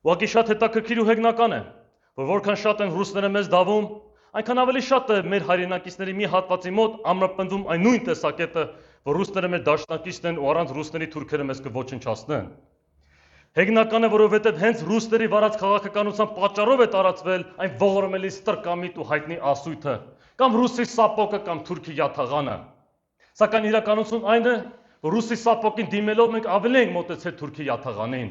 Ուղղակի շատ հետաքրքիր ու հեգնական է, որ որքան շատ են ռուսները մեզ դավում, այնքան ավելի շատ է մեր հայրենակիցների մի հատվածի մոտ ամրապնդում այն նույն տեսակետը, որ ռուսները մեր դաշնակիցն են ու առանց ռուսների թուրքերը մեզ կոչնչացնեն։ Հեգնական է, որովհետև հենց ռուսների վարած քաղաքականության պատճառով է տարածվել այն ողորմելի ստրկամիտ ու հայտնի ասույթը, կամ ռուսի սապոկը կամ թուրքի յաթաղանը։ Սակայն իրականությունն այն է, որ ռուսի սապոկին դիմելով մենք ավելի ենք մոտեցել թուրքի յաթաղանին։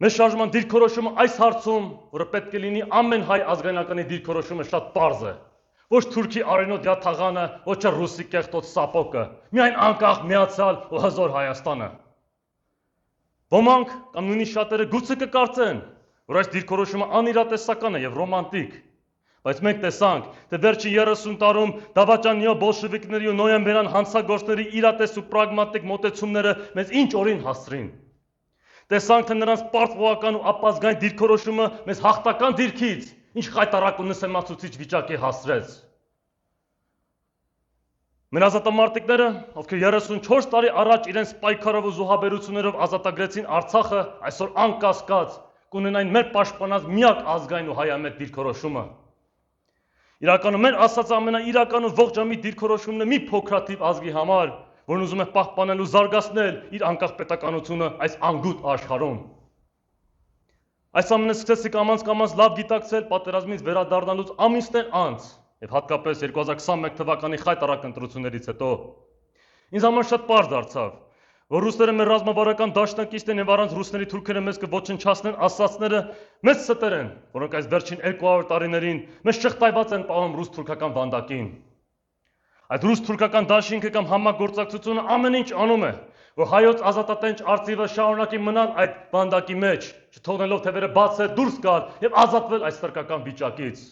Մեր շարժման դիրքորոշումը այս հարցում, որը պետք է լինի ամեն հայ ազգայնականի դիրքորոշումը շատ պարզ է։ Ոչ թուրքի արենոտ յաթաղանը, ոչ էլ ռուսի կեղտոտ սապոկը, միայն անկախ միացյալ ու հզոր Հայաստանը։ Ոմանք կամ նույնիսկ շատերը գուցե կկարծեն, որ այս դիրքորոշումը անիրատեսական է եւ ռոմանտիկ, բայց մենք տեսանք, թե վերջին 30 տարում դավաճանյո բոլշևիկների ու նոյեմբերյան հանցագործների իրատես ու պրագմատիկ մոտեցումները մեզ ինչ օրին հասցրին։ Տեսանք, թե նրանց պարտվողական ու ապազգային դիրքորոշումը մեզ հաղթական դիրքից, ինչ խայտառակ ու նսեմացուցիչ վիճակի հասցրեց։ Մեր ազատամարտիկները, ովքեր 34 տարի առաջ իրենց պայքարով ու զոհաբերություններով ազատագրեցին Արցախը, այսօր անկասկած կունենային մեր պաշտպանած միակ ազգային ու հայամետ դիրքորոշումը։ Իրականում մեր ասած ամենաիրական ու ողջամիտ դիրքորոշումն է մի փոքրաթիվ ազգի համար, որն ուզում է պահպանել ու զարգացնել իր անկախ պետականությունը այս անգութ աշխարհում։ Այս ամենը սկսեցի կամաց լավ գիտակցել պատերազմից վերադառնալուց ամիսներ անց եւ հատկապես 2021 թվականի խայտառակ ընտրություններից հետո։ Ինձ համար շատ պարզ դարձավ, որ ռուսները մեր ռազմավարական դաշնակիցն են եւ առանց ռուսների թուրքերը մեզ կոչնչացնեն ասածները մեծ ստեր են, որոնք այս վերջին 200 տարիներին մեզ շղթայված են պահում ռուս-թուրքական վանդակին։ Այդ ռուս-թուրքական դաշինքը կամ համագործակցությունը ամեն ինչ անում է, որ հայոց ազատատենչ արծիվը շարունակի մնալ այդ վանդակի մեջ, չթողնելով թևերը բացել դուրս գալ եւ ազատվել այս ստրկական վիճակից։